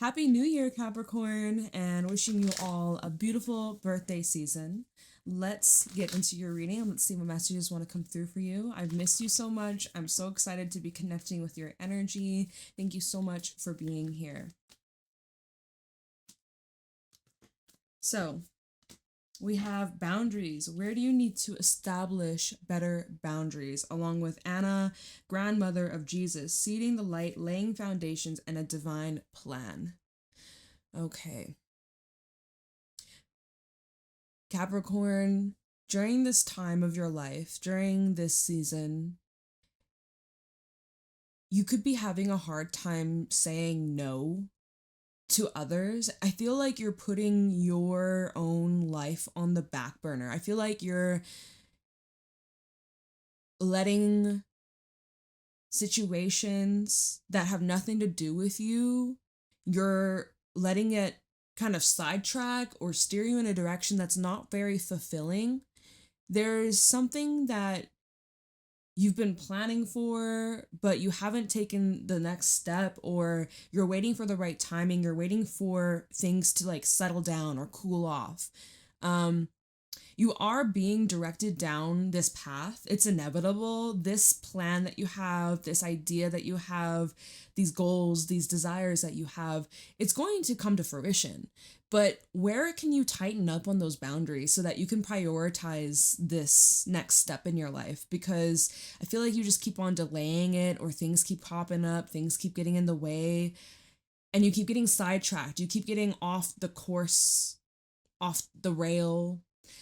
Happy New Year, Capricorn, and wishing you all a beautiful birthday season. Let's get into your reading. Let's see what messages want to come through for you. I've missed you so much. I'm so excited to be connecting with your energy. Thank you so much for being here. So, we have boundaries. Where do you need to establish better boundaries? Along with Anna, grandmother of Jesus, seeding the light, laying foundations, and a divine plan. Okay. Capricorn, during this time of your life, during this season, you could be having a hard time saying no to others. I feel like you're putting your own life on the back burner. I feel like you're letting situations that have nothing to do with you, you're letting it kind of sidetrack or steer you in a direction that's not very fulfilling. There's something that you've been planning for, but you haven't taken the next step, or you're waiting for the right timing. You're waiting for things to like settle down or cool off. You are being directed down this path. It's inevitable. This plan that you have, this idea that you have, these goals, these desires that you have, it's going to come to fruition. But where can you tighten up on those boundaries so that you can prioritize this next step in your life? Because I feel like you just keep on delaying it, or things keep popping up, things keep getting in the way, and you keep getting sidetracked. You keep getting off the course, off the rail.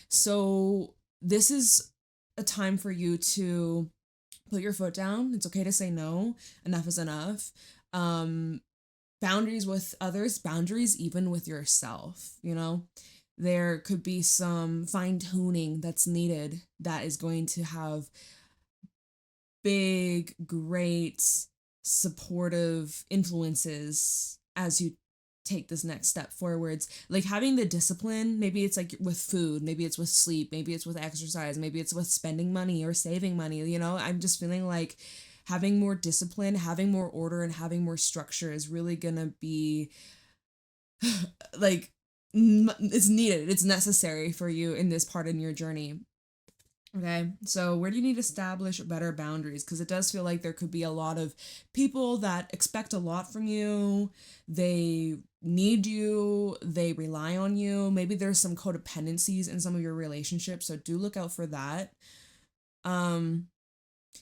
So this is a time for you to put your foot down. It's okay to say no. Enough is enough. Boundaries with others, boundaries even with yourself, you know? There could be some fine-tuning that's needed that is going to have big, great, supportive influences as you take this next step forwards. Like having the discipline, maybe it's like with food, maybe it's with sleep, maybe it's with exercise, maybe it's with spending money or saving money, you know? I'm just feeling like having more discipline, having more order, and having more structure is really gonna be like it's needed, it's necessary for you in this part in your journey. Okay, so where do you need to establish better boundaries? Because it does feel like there could be a lot of people that expect a lot from you. They need you, they rely on you. Maybe there's some codependencies in some of your relationships, so do look out for that.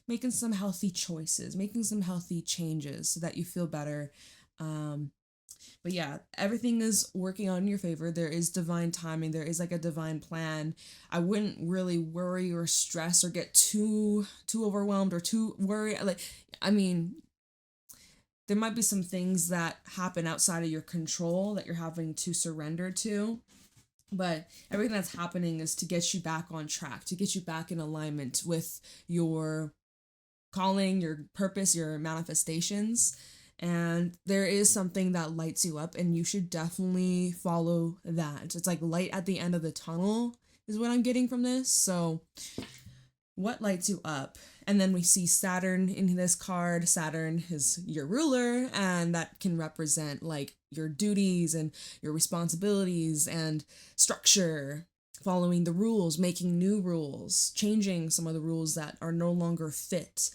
Making some healthy choices, making some healthy changes so that you feel better. But yeah, everything is working out in your favor. There is divine timing. There is like a divine plan. I wouldn't really worry or stress or get too overwhelmed or too worried. Like, I mean, there might be some things that happen outside of your control that you're having to surrender to. But everything that's happening is to get you back on track, to get you back in alignment with your calling, your purpose, your manifestations. And there is something that lights you up, and you should definitely follow that. It's like light at the end of the tunnel is what I'm getting from this. So what lights you up? And then we see Saturn in this card. Saturn is your ruler, and that can represent like your duties and your responsibilities and structure, following the rules, making new rules, changing some of the rules that are no longer fit.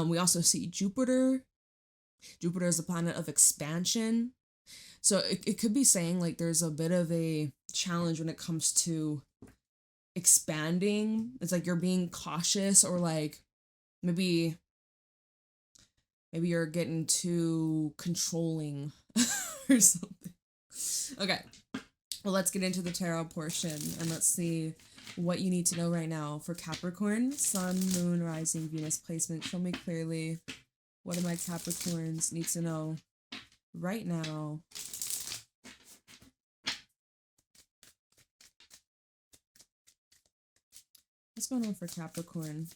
We also see Jupiter. Jupiter is a planet of expansion. So it could be saying like there's a bit of a challenge when it comes to expanding. It's like you're being cautious, or like maybe you're getting too controlling or something. Okay. Well, let's get into the tarot portion and let's see what you need to know right now for Capricorn, Sun, Moon, Rising, Venus placement. Show me clearly what do my Capricorns need to know right now. What's going on for Capricorn?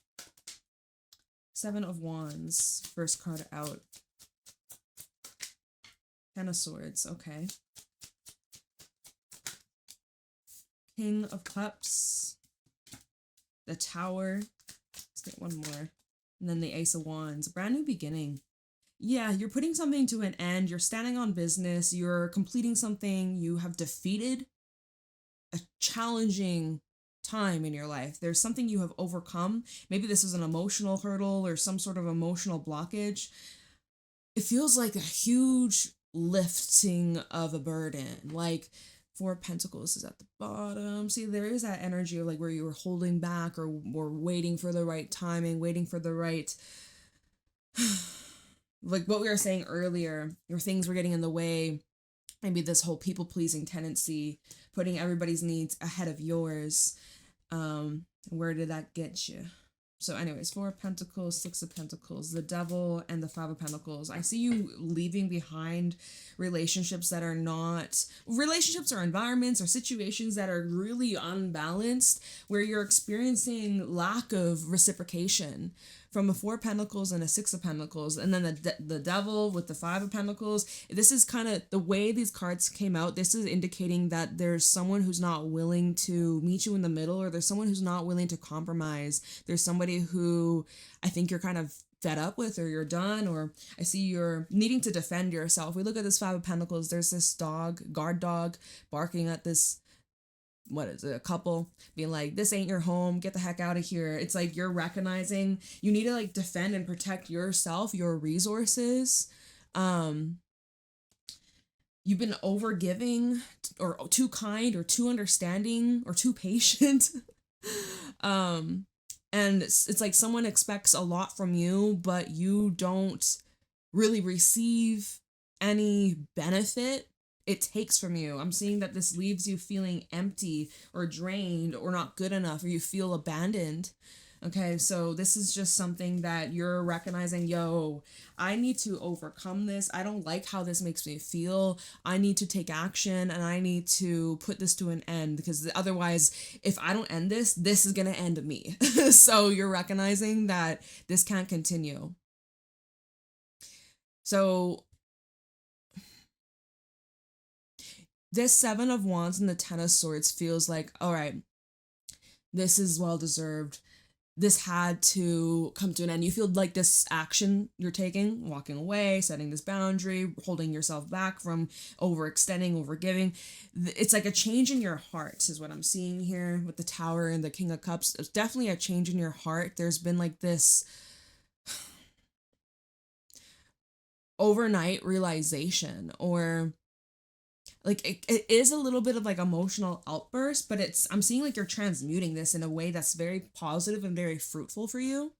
Seven of Wands, first card out. Ten of Swords, okay. King of Cups, the Tower. Let's get one more. And then the Ace of Wands, brand new beginning. yeah, you're putting something to an end, you're standing on business, you're completing something, you have defeated a challenging time in your life. There's something you have overcome. Maybe this is an emotional hurdle or some sort of emotional blockage. It feels like a huge lifting of a burden. Like Four of Pentacles is at the bottom. See, there is that energy of like where you were holding back or waiting for the right timing, waiting for the right like what we were saying earlier, your things were getting in the way. Maybe this whole people pleasing tendency, putting everybody's needs ahead of yours. Where did that get you? So anyways, Four of Pentacles, Six of Pentacles, the Devil, and the Five of Pentacles. I see you leaving behind relationships that are not relationships or environments or situations that are really unbalanced, where you're experiencing lack of reciprocation from a Four of Pentacles and a Six of Pentacles, and then the Devil with the Five of Pentacles. This is kind of the way these cards came out. This is indicating that there's someone who's not willing to meet you in the middle, or there's someone who's not willing to compromise. There's somebody who I think you're kind of fed up with, or you're done, or I see you're needing to defend yourself. We look at this Five of Pentacles. There's this guard dog, barking at this, what is it, a couple, being like, this ain't your home, get the heck out of here. It's like you're recognizing you need to like defend and protect yourself, your resources. You've been over giving, or too kind, or too understanding, or too patient. And it's like someone expects a lot from you, but you don't really receive any benefit it takes from you. I'm seeing that this leaves you feeling empty or drained or not good enough, or you feel abandoned. Okay, so this is just something that you're recognizing, yo, I need to overcome this. I don't like how this makes me feel. I need to take action, and I need to put this to an end, because otherwise, if I don't end this, this is going to end me. So you're recognizing that this can't continue. So this Seven of Wands and the Ten of Swords feels like, all right, this is well deserved. This had to come to an end. You feel like this action you're taking, walking away, setting this boundary, holding yourself back from overextending, overgiving. It's like a change in your heart is what I'm seeing here with the Tower and the King of Cups. It's definitely a change in your heart. There's been like this overnight realization, or like it is a little bit of like emotional outburst, but I'm seeing like you're transmuting this in a way that's very positive and very fruitful for you.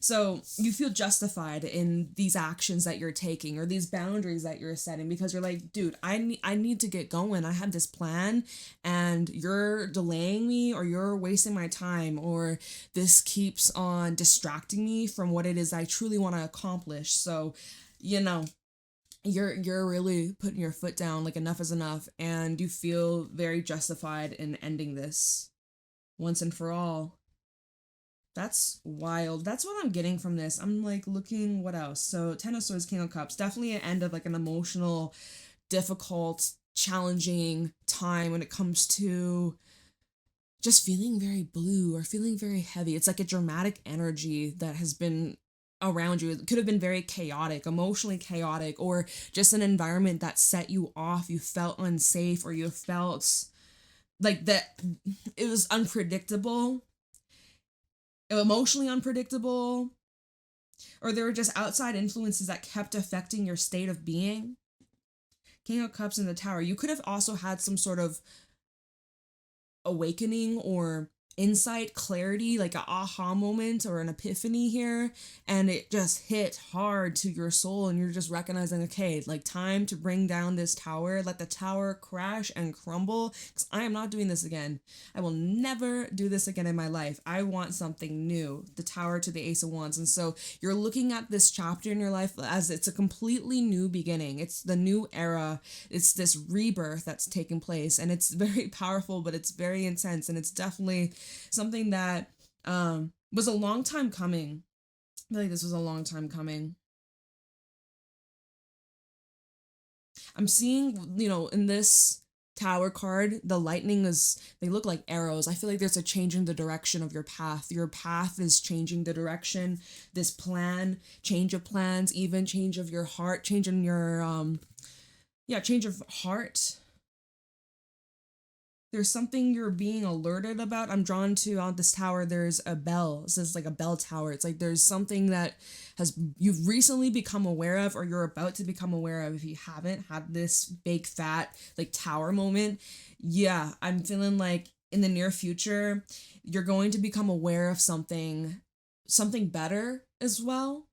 So you feel justified in these actions that you're taking, or these boundaries that you're setting, because you're like, dude, I need to get going. I have this plan, and you're delaying me, or you're wasting my time, or this keeps on distracting me from what it is I truly want to accomplish. So, you're really putting your foot down, like enough is enough, and you feel very justified in ending this once and for all. That's wild. That's what I'm getting from this. I'm like looking, what else? So Ten of Swords, King of Cups, definitely an end of like an emotional, difficult, challenging time when it comes to just feeling very blue or feeling very heavy. It's like a dramatic energy that has been around you. It could have been very chaotic, emotionally chaotic, or just an environment that set you off. You felt unsafe, or you felt like that it was unpredictable, emotionally unpredictable, or there were just outside influences that kept affecting your state of being. King of Cups in the Tower. You could have also had some sort of awakening or insight, clarity, like an aha moment or an epiphany here, and it just hit hard to your soul, and you're just recognizing, okay, like time to bring down this tower, let the tower crash and crumble, because I am not doing this again. I will never do this again in my life. I want something new. The Tower to the Ace of Wands. And so you're looking at this chapter in your life as it's a completely new beginning. It's the new era. It's this rebirth that's taking place, and it's very powerful, but it's very intense, and it's definitely something that was a long time coming. I feel like this was a long time coming. I'm seeing, in this Tower card, the lightning is, they look like arrows. I feel like there's a change in the direction of your path. Your path is changing the direction. This plan, change of plans, even change of your heart, change in your, change of heart. There's something you're being alerted about. I'm drawn to on this tower. There's a bell. It says like a bell tower. It's like there's something that you've recently become aware of, or you're about to become aware of if you haven't had this big fat like tower moment. Yeah, I'm feeling like in the near future, you're going to become aware of something better as well.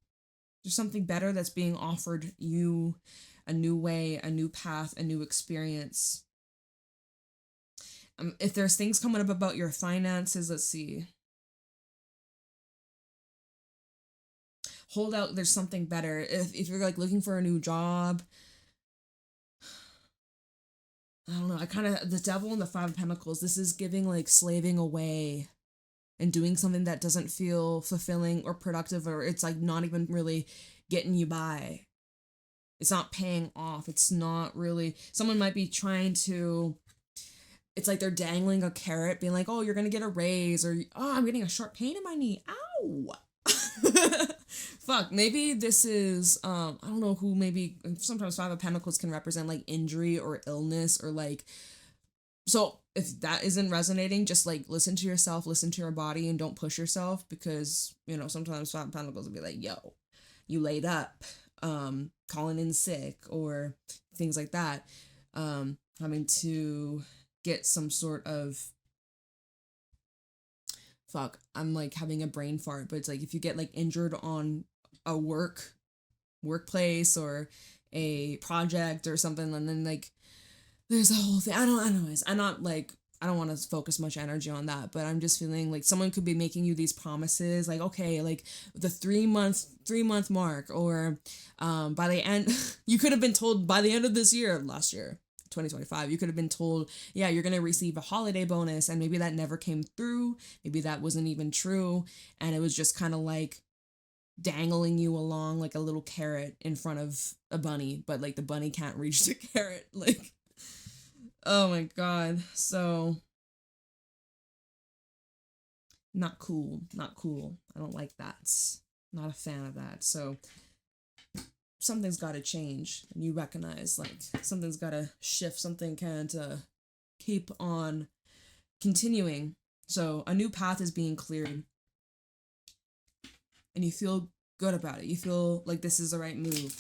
There's something better that's being offered you, a new way, a new path, a new experience. If there's things coming up about your finances, let's see. Hold out, there's something better. If you're like looking for a new job, I don't know. The Devil and the Five of Pentacles, this is giving like slaving away and doing something that doesn't feel fulfilling or productive, or it's like not even really getting you by. It's not paying off. It's not really, someone might be trying to, it's like they're dangling a carrot, being like, oh, you're going to get a raise, or, oh, I'm getting a sharp pain in my knee. Ow. Fuck, maybe this is, I don't know who, maybe sometimes Five of Pentacles can represent like injury or illness or like, so if that isn't resonating, just like listen to yourself, listen to your body, and don't push yourself, because, you know, sometimes Five of Pentacles will be like, yo, you laid up, calling in sick or things like that, having to get some sort of, fuck, I'm like having a brain fart, but it's like if you get like injured on a workplace or a project or something, and then like there's a whole thing. Anyways, I'm not like, I don't want to focus much energy on that, but I'm just feeling like someone could be making you these promises, like, okay, like the 3 month mark, or by the end, you could have been told by the end of this year, last year, 2025, you could have been told, yeah, you're going to receive a holiday bonus, and maybe that never came through. Maybe that wasn't even true. And it was just kind of like dangling you along like a little carrot in front of a bunny, but like the bunny can't reach the carrot. Like, oh my God. So not cool. I don't like that. Not a fan of that. So something's got to change, and you recognize like something's got to shift. Something can't keep on continuing. So a new path is being cleared, and you feel good about it. You feel like this is the right move.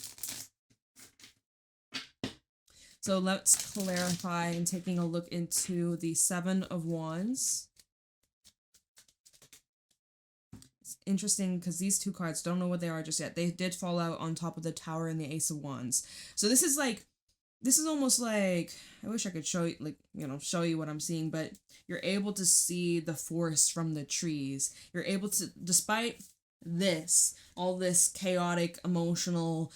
So let's clarify and taking a look into the Seven of Wands. Interesting because these two cards, don't know what they are just yet. They did fall out on top of the Tower and the Ace of Wands. So this is almost like, I wish I could show you, like, you know, show you what I'm seeing, but you're able to see the forest from the trees. You're able to, despite this, all this chaotic, emotional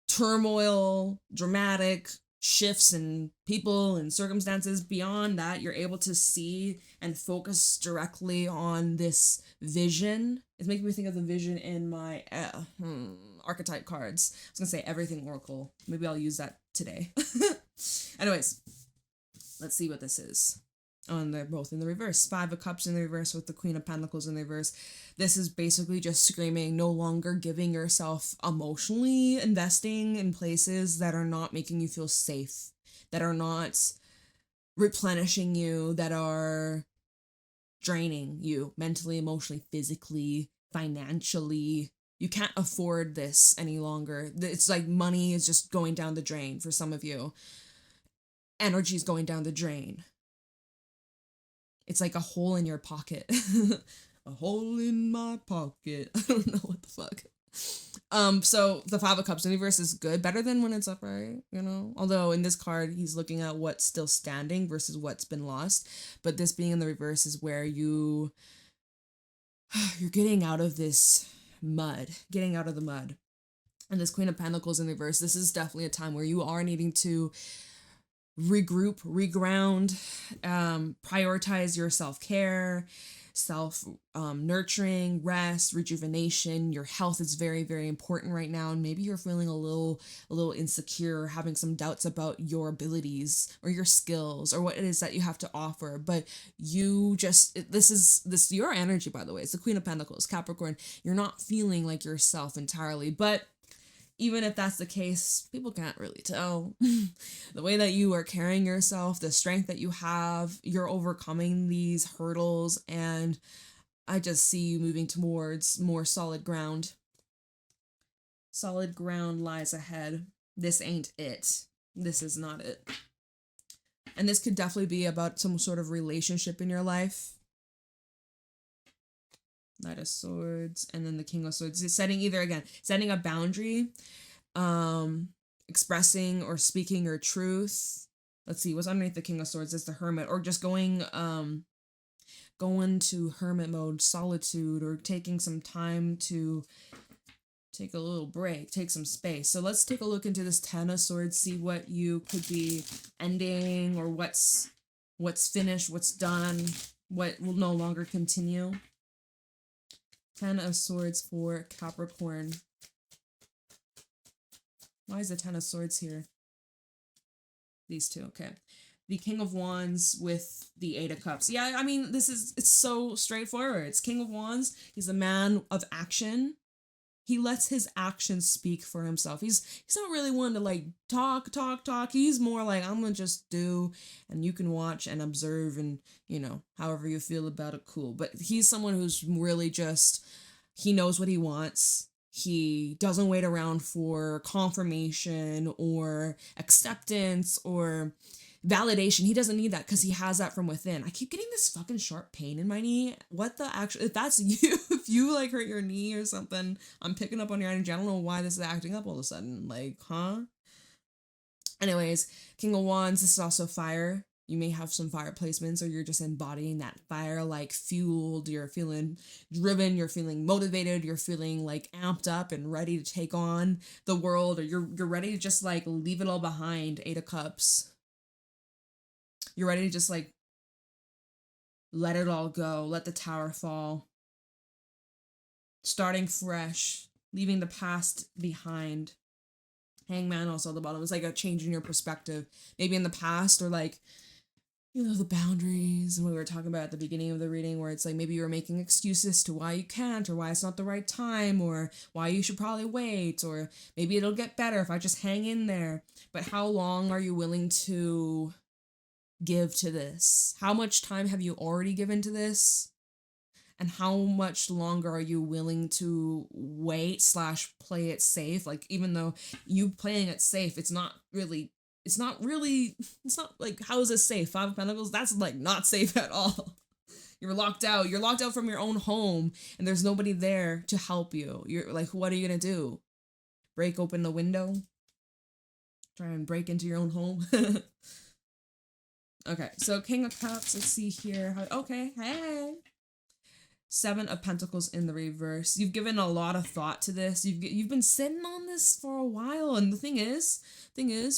turmoil, dramatic shifts in people and circumstances, beyond that, you're able to see and focus directly on this vision. It's making me think of the vision in my archetype cards. I was gonna say Everything Oracle. Maybe I'll use that today. Anyways, let's see what this is. And they're both in the reverse. Five of Cups in the reverse with the Queen of Pentacles in the reverse. This is basically just screaming, no longer giving yourself emotionally investing in places that are not making you feel safe, that are not replenishing you, that are draining you mentally, emotionally, physically, financially. You can't afford this any longer. It's like money is just going down the drain for some of you. Energy is going down the drain. It's like a hole in your pocket. A hole in my pocket. I don't know what the fuck. So the Five of Cups in reverse is good, better than when it's upright, you know? Although in this card, he's looking at what's still standing versus what's been lost. But this being in the reverse is where you're getting out of this mud, getting out of the mud. And this Queen of Pentacles in reverse, this is definitely a time where you are needing to regroup, reground, prioritize your self-care, self nurturing, rest, rejuvenation. Your health is very, very important right now, and maybe you're feeling a little insecure, having some doubts about your abilities or your skills or what it is that you have to offer. But you just, this your energy, by the way. It's the Queen of Pentacles, Capricorn. You're not feeling like yourself entirely, but even if that's the case, people can't really tell. The way that you are carrying yourself, the strength that you have, you're overcoming these hurdles, and I just see you moving towards more solid ground. Solid ground lies ahead. This ain't it. This is not it. And this could definitely be about some sort of relationship in your life. Knight of Swords, and then the King of Swords. It's setting a boundary, expressing or speaking your truth. Let's see, what's underneath the King of Swords is the Hermit, or just going to hermit mode, solitude, or taking some time to take a little break, take some space. So let's take a look into this Ten of Swords, see what you could be ending, or what's finished, what's done, what will no longer continue. Ten of Swords for Capricorn. Why is the Ten of Swords here? These two, okay. The King of Wands with the Eight of Cups. Yeah, I mean, it's so straightforward. It's King of Wands. He's a man of action. He lets his actions speak for himself. He's not really one to like talk. He's more like, I'm gonna just do, and you can watch and observe, and however you feel about it, cool. But he's someone who's really just, he knows what he wants. He doesn't wait around for confirmation or acceptance or validation. He doesn't need that because he has that from within. I keep getting this fucking sharp pain in my knee. What the actual, if that's you, if you like hurt your knee or something, I'm picking up on your energy. I don't know why this is acting up all of a sudden. Like, huh? Anyways, King of Wands, this is also fire. You may have some fire placements, or you're just embodying that fire, like fueled. You're feeling driven, you're feeling motivated, you're feeling like amped up and ready to take on the world, or you're ready to just like leave it all behind. Eight of Cups. You're ready to just like let it all go, let the tower fall. Starting fresh, leaving the past behind. Hangman also at the bottom. It's like a change in your perspective. Maybe in the past, or like, the boundaries and what we were talking about at the beginning of the reading, where it's like maybe you're making excuses to why you can't, or why it's not the right time, or why you should probably wait, or maybe it'll get better if I just hang in there. But how long are you willing to give to this? How much time have you already given to this? And how much longer are you willing to wait / play it safe? Like, even though you playing it safe, it's not like, how is this safe? Five of Pentacles, that's like not safe at all. You're locked out from your own home, and there's nobody there to help you. You're like, what are you gonna do? Break open the window? Try and break into your own home? Okay, so King of Cups, let's see here. Okay, hey. Seven of Pentacles in the reverse. You've given a lot of thought to this. You've been sitting on this for a while, and the thing is,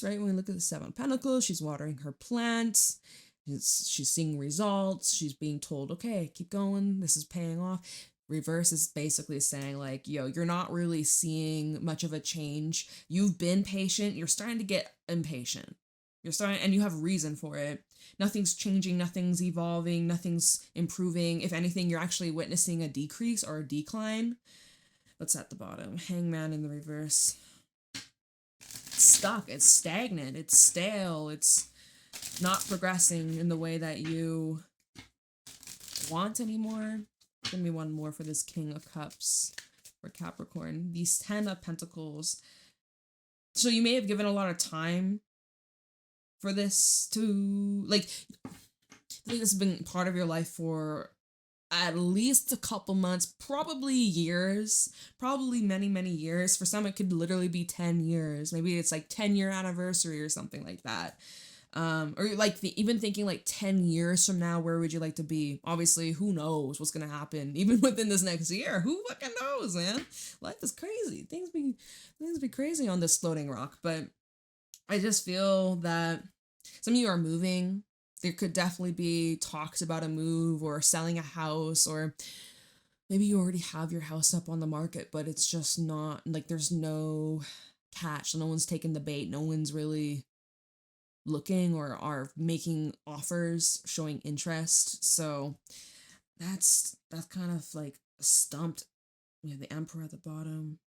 right, when we look at the Seven of Pentacles, she's watering her plants. She's seeing results. She's being told, okay, keep going. This is paying off. Reverse is basically saying like, yo, you're not really seeing much of a change. You've been patient. You're starting to get impatient. And you have reason for it. Nothing's changing, nothing's evolving, nothing's improving. If anything, you're actually witnessing a decrease or a decline. What's at the bottom? Hangman in the reverse. It's stuck, it's stagnant, it's stale, it's not progressing in the way that you want anymore. Give me one more for this King of Cups for Capricorn. These 10 of Pentacles. So you may have given a lot of time for this to, like, I think this has been part of your life for at least a couple months, probably years, probably many, many years. For some, it could literally be 10 years. Maybe it's like 10-year anniversary or something like that. Or like even thinking like 10 years from now, where would you like to be? Obviously, who knows what's going to happen even within this next year? Who fucking knows, man? Life is crazy. Things be crazy on this floating rock. But I just feel that Some of you are moving. There could definitely be talks about a move or selling a house, or maybe you already have your house up on the market, but it's just not, like, there's no catch. No one's taking the bait. No one's really looking or are making offers, showing interest. So that's kind of like stumped. We have the Emperor at the bottom.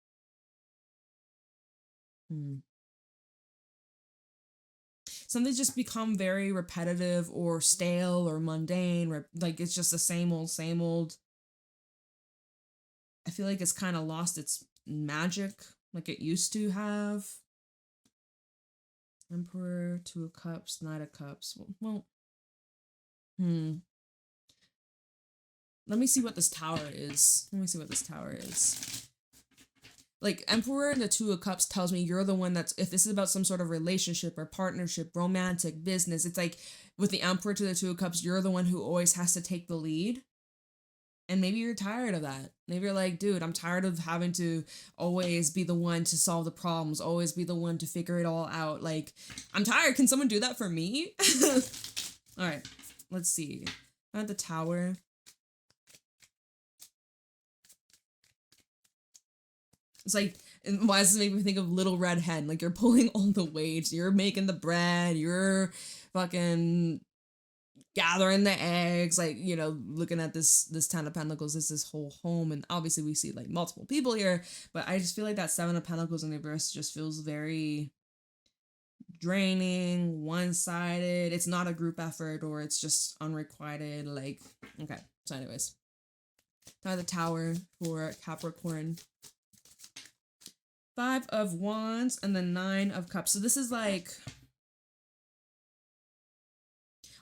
Something's just become very repetitive or stale or mundane, like it's just the same old, same old. I feel like it's kind of lost its magic like it used to have. Emperor, Two of Cups, Knight of Cups. Well, let me see what this tower is. Like, Emperor and the Two of Cups tells me you're the one that's, if this is about some sort of relationship or partnership, romantic, business, it's like with the Emperor to the Two of Cups, you're the one who always has to take the lead. And maybe you're tired of that. Maybe you're like, dude, I'm tired of having to always be the one to solve the problems, always be the one to figure it all out. Like, I'm tired. Can someone do that for me? All right, let's see. I'm at the Tower. It's like, why does this make me think of Little Red Hen? Like, you're pulling all the weight. You're making the bread. You're fucking gathering the eggs, like, you know, looking at this Ten of Pentacles, this whole home, and obviously we see like multiple people here, but I just feel like that Seven of Pentacles in reverse just feels very draining, one-sided. It's not a group effort, or it's just unrequited. Like, okay, so anyways, now the Tower for Capricorn. Five of Wands and the Nine of Cups. So this is like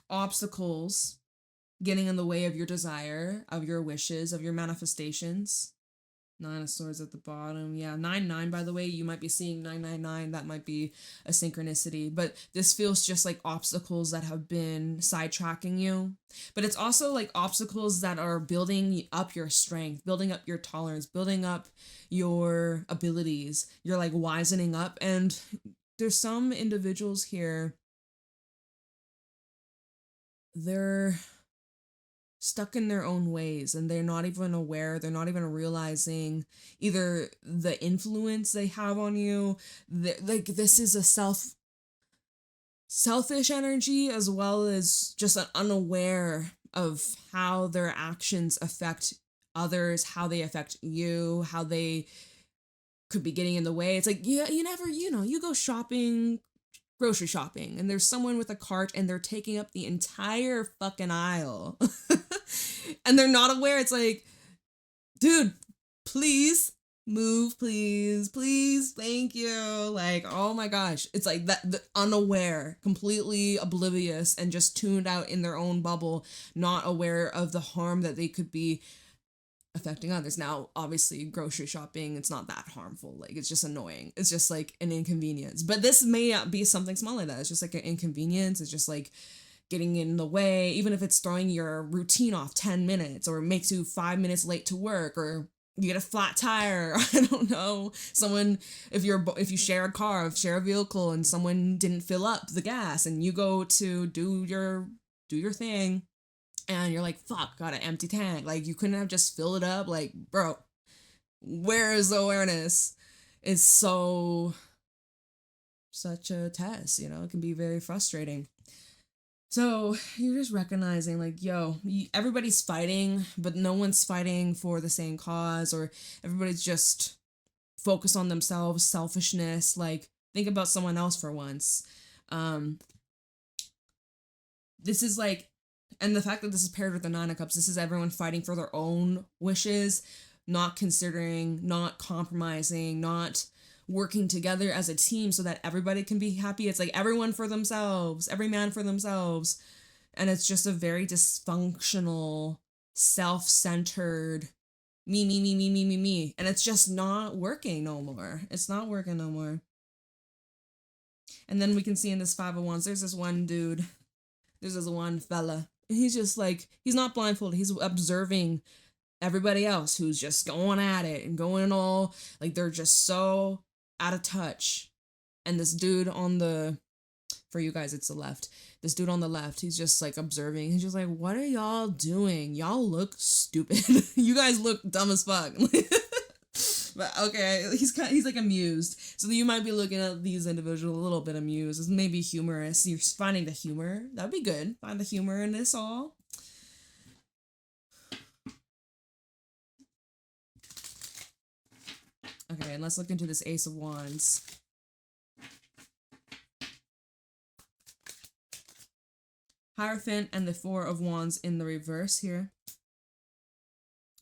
obstacles getting in the way of your desire, of your wishes, of your manifestations. Nine of Swords at the bottom. Yeah, 9-9, by the way. You might be seeing 999. That might be a synchronicity. But this feels just like obstacles that have been sidetracking you. But it's also like obstacles that are building up your strength, building up your tolerance, building up your abilities. You're like wisening up. And there's some individuals here, they're stuck in their own ways and they're not even aware, they're not even realizing either the influence they have on you. Like, this is a selfish energy, as well as just an unaware of how their actions affect others, how they affect you, how they could be getting in the way. It's like, yeah, you go shopping, grocery shopping, and there's someone with a cart and they're taking up the entire fucking aisle and they're not aware. It's like, dude, please move, please, thank you. Like, oh my gosh, it's like that, the unaware, completely oblivious and just tuned out in their own bubble, not aware of the harm that they could be affecting others. Now, obviously, grocery shopping, it's not that harmful. Like, it's just annoying. It's just like an inconvenience. But this may not be something small like that. It's just like an inconvenience. It's just like getting in the way, even if it's throwing your routine off 10 minutes or makes you 5 minutes late to work, or you get a flat tire. I don't know. Someone, if you share a car, share a vehicle, and someone didn't fill up the gas, and you go to do your thing, and you're like, fuck, got an empty tank. Like, you couldn't have just filled it up. Like, bro, where is the awareness? It's such a test, you know? It can be very frustrating. So you're just recognizing, like, yo, everybody's fighting, but no one's fighting for the same cause, or everybody's just focused on themselves, selfishness. Like, think about someone else for once. This is like, and the fact that this is paired with the Nine of Cups, this is everyone fighting for their own wishes, not considering, not compromising, not working together as a team so that everybody can be happy. It's like everyone for themselves, every man for themselves. And it's just a very dysfunctional, self-centered, me. And it's just not working no more. It's not working no more. And then we can see in this Five of Wands, there's this one dude, there's this one fella. And he's just like, he's not blindfolded. He's observing everybody else who's just going at it and going all, like, they're just so out of touch. And this dude on the For you guys, it's the left. This dude on the left, he's just like observing. He's just like, what are y'all doing? Y'all look stupid. You guys look dumb as fuck. But okay, he's like amused. So you might be looking at these individuals a little bit amused. It's maybe humorous. You're finding the humor. That'd be good. Find the humor in this all. Okay, and let's look into this Ace of Wands. Hierophant and the Four of Wands in the reverse here.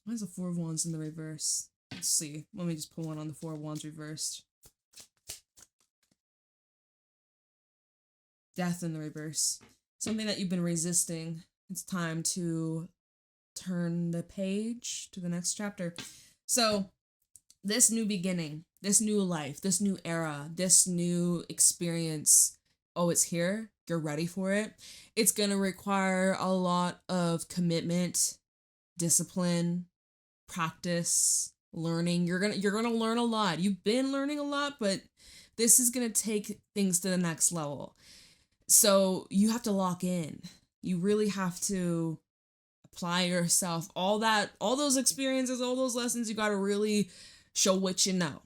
Why is the Four of Wands in the reverse? Let's see. Let me just pull one on the Four of Wands reversed. Death in the reverse. Something that you've been resisting. It's time to turn the page to the next chapter. So, this new beginning, this new life, this new era, this new experience, oh, it's here. You're ready for it. It's going to require a lot of commitment, discipline, practice, learning. You're going to learn a lot. You've been learning a lot, but this is going to take things to the next level. So you have to lock in. You really have to apply yourself. All those experiences, all those lessons, you got to really show what you know.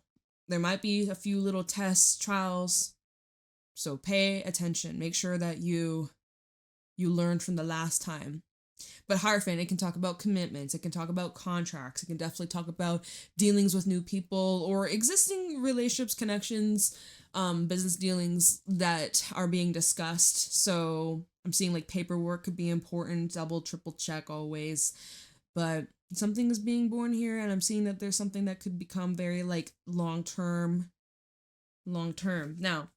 There might be a few little tests, trials. So pay attention. Make sure that you learned from the last time. But Hierophant, it can talk about commitments. It can talk about contracts. It can definitely talk about dealings with new people or existing relationships, connections, business dealings that are being discussed. So I'm seeing like paperwork could be important. Double, triple check always. But something is being born here, and I'm seeing that there's something that could become very like long-term. Now,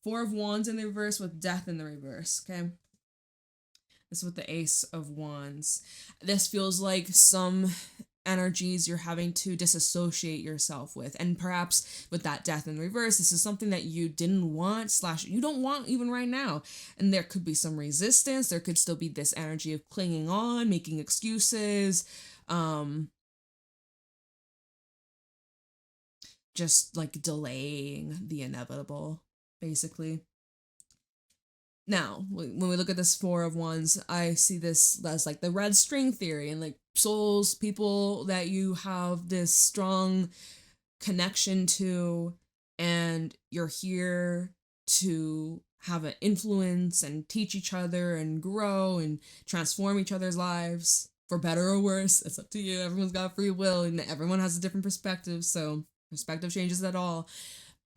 Four of Wands in the reverse with Death in the reverse, okay? This is with the Ace of Wands. This feels like some energies you're having to disassociate yourself with. And perhaps with that Death in the reverse, this is something that you didn't want / you don't want even right now. And there could be some resistance. There could still be this energy of clinging on, making excuses, just like delaying the inevitable, basically. Now, when we look at this Four of Wands, I see this as like the red string theory and like souls, people that you have this strong connection to, and you're here to have an influence and teach each other and grow and transform each other's lives for better or worse. It's up to you. Everyone's got free will and everyone has a different perspective, so perspective changes at all.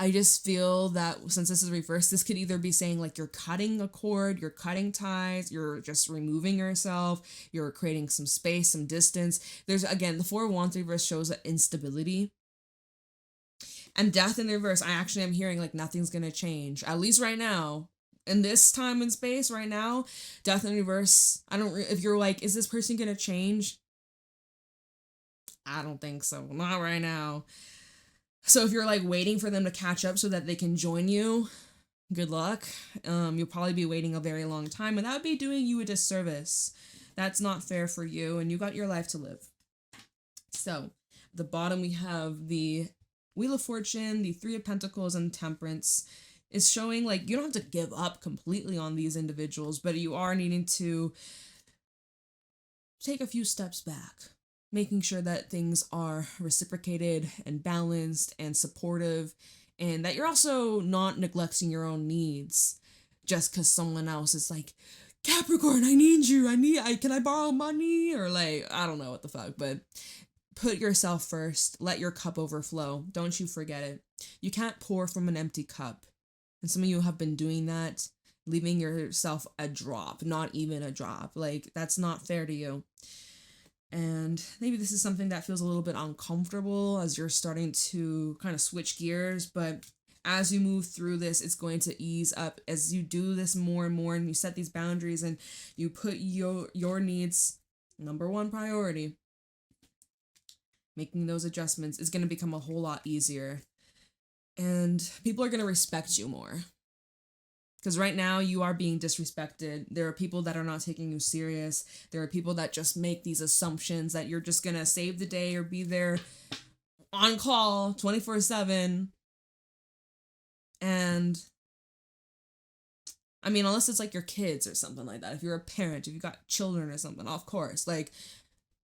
I just feel that since this is reversed, this could either be saying like you're cutting a cord, you're cutting ties, you're just removing yourself, you're creating some space, some distance. There's, again, the Four of Wands reverse shows that instability. And Death in the reverse, I actually am hearing like nothing's going to change, at least right now. In this time and space right now, Death in reverse, if you're like, is this person going to change? I don't think so. Not right now. So if you're like waiting for them to catch up so that they can join you, good luck. You'll probably be waiting a very long time, and that would be doing you a disservice. That's not fair for you, and you got your life to live. So at the bottom we have the Wheel of Fortune, the Three of Pentacles, and Temperance. Is showing like you don't have to give up completely on these individuals, but you are needing to take a few steps back. Making sure that things are reciprocated and balanced and supportive, and that you're also not neglecting your own needs just because someone else is like, Capricorn, I need you. Can I borrow money? Or like, I don't know what the fuck, but put yourself first. Let your cup overflow. Don't you forget it. You can't pour from an empty cup. And some of you have been doing that, leaving yourself a drop, not even a drop. Like, that's not fair to you. And maybe this is something that feels a little bit uncomfortable as you're starting to kind of switch gears, but as you move through this, it's going to ease up as you do this more and more, and you set these boundaries and you put your needs number one priority. Making those adjustments is going to become a whole lot easier, and people are going to respect you more. Because right now you are being disrespected. There are people that are not taking you serious. There are people that just make these assumptions that you're just going to save the day or be there on call 24/7. And I mean, unless it's like your kids or something like that. If you're a parent, if you've got children or something, of course. Like,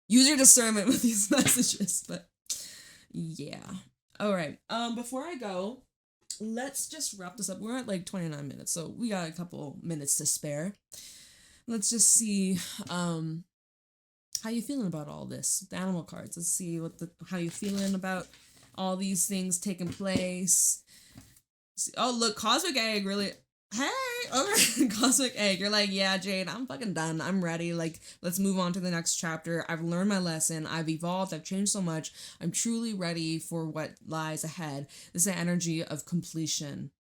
use your discernment with these messages. But yeah. All right. Before I go, let's just wrap this up. We're at like 29 minutes, so we got a couple minutes to spare. Let's just see how you feeling about all this. The animal cards. Let's see how you feeling about all these things taking place. Oh, look, Cosmic Egg really. Hey, okay, Cosmic Egg. You're like, yeah, Jade, I'm fucking done. I'm ready. Like, let's move on to the next chapter. I've learned my lesson. I've evolved. I've changed so much. I'm truly ready for what lies ahead. This is the energy of completion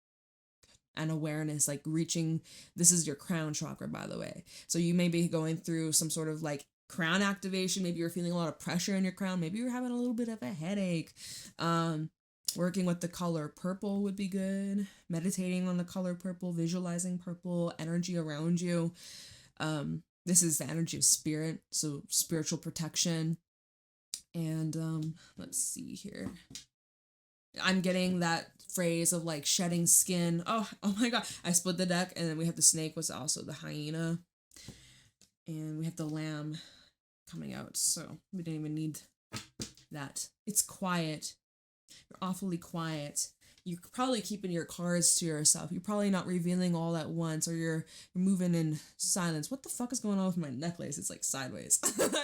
and awareness, like reaching. This is your crown chakra, by the way. So you may be going through some sort of like crown activation. Maybe you're feeling a lot of pressure in your crown. Maybe you're having a little bit of a headache. Working with the color purple would be good. Meditating on the color purple, visualizing purple energy around you. This is the energy of spirit, so spiritual protection. And let's see here. I'm getting that phrase of like shedding skin. Oh my god. I split the deck, and then we have the snake, was also the hyena. And we have the lamb coming out, so we didn't even need that. It's quiet. You're awfully quiet. You're probably keeping your cards to yourself. You're probably not revealing all at once, or you're moving in silence. What the fuck is going on with my necklace? It's like sideways.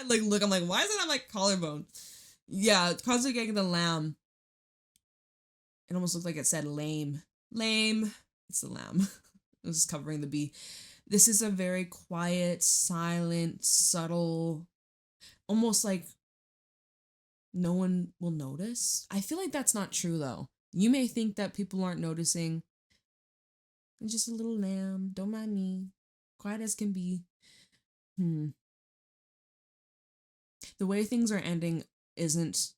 Like, look, I'm like, why is it on my collarbone? Yeah, Cosmic Egg and the lamb. It almost looked like it said lame. Lame. It's the lamb. It was covering the bee. This is a very quiet, silent, subtle, almost like no one will notice. I feel like that's not true, though. You may think that people aren't noticing. I'm just a little lamb. Don't mind me. Quiet as can be. The way things are ending isn't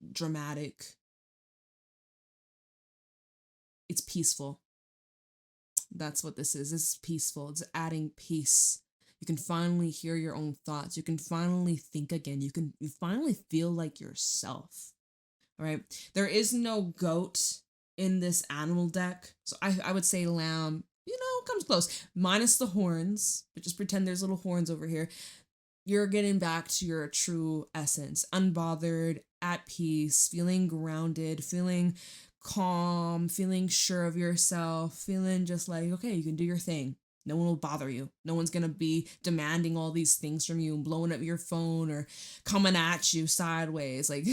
dramatic. It's peaceful. That's what this is. It's peaceful. It's adding peace. You can finally hear your own thoughts. You can finally think again. You finally feel like yourself. All right. There is no goat in this animal deck. So I would say lamb, comes close. Minus the horns, but just pretend there's little horns over here. You're getting back to your true essence. Unbothered, at peace, feeling grounded, feeling calm, feeling sure of yourself, feeling just like, okay, you can do your thing. No one will bother you. No one's going to be demanding all these things from you and blowing up your phone or coming at you sideways. Like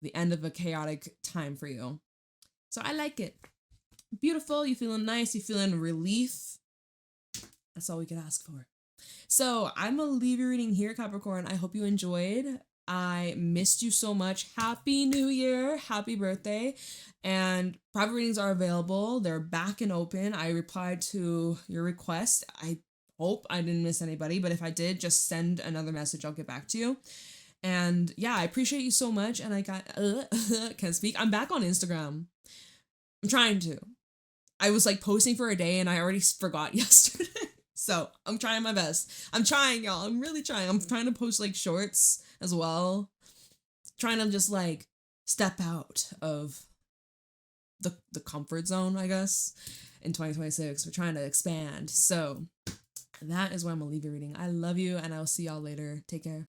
the end of a chaotic time for you. So I like it. Beautiful. You feeling nice. You feeling relief. That's all we could ask for. So I'm going to leave your reading here, Capricorn. I hope you enjoyed. I missed you so much. Happy New Year. Happy birthday. And private readings are available. They're back and open. I replied to your request. I hope I didn't miss anybody, but if I did, just send another message. I'll get back to you. And yeah, I appreciate you so much. And I got, can't speak. I'm back on Instagram. I'm trying to. I was like posting for a day and I already forgot yesterday. So I'm trying my best. I'm trying, y'all. I'm really trying. I'm trying to post like shorts as well. Trying to just like step out of the comfort zone, I guess, in 2026. We're trying to expand. So that is where I'm going to leave your reading. I love you and I'll see y'all later. Take care.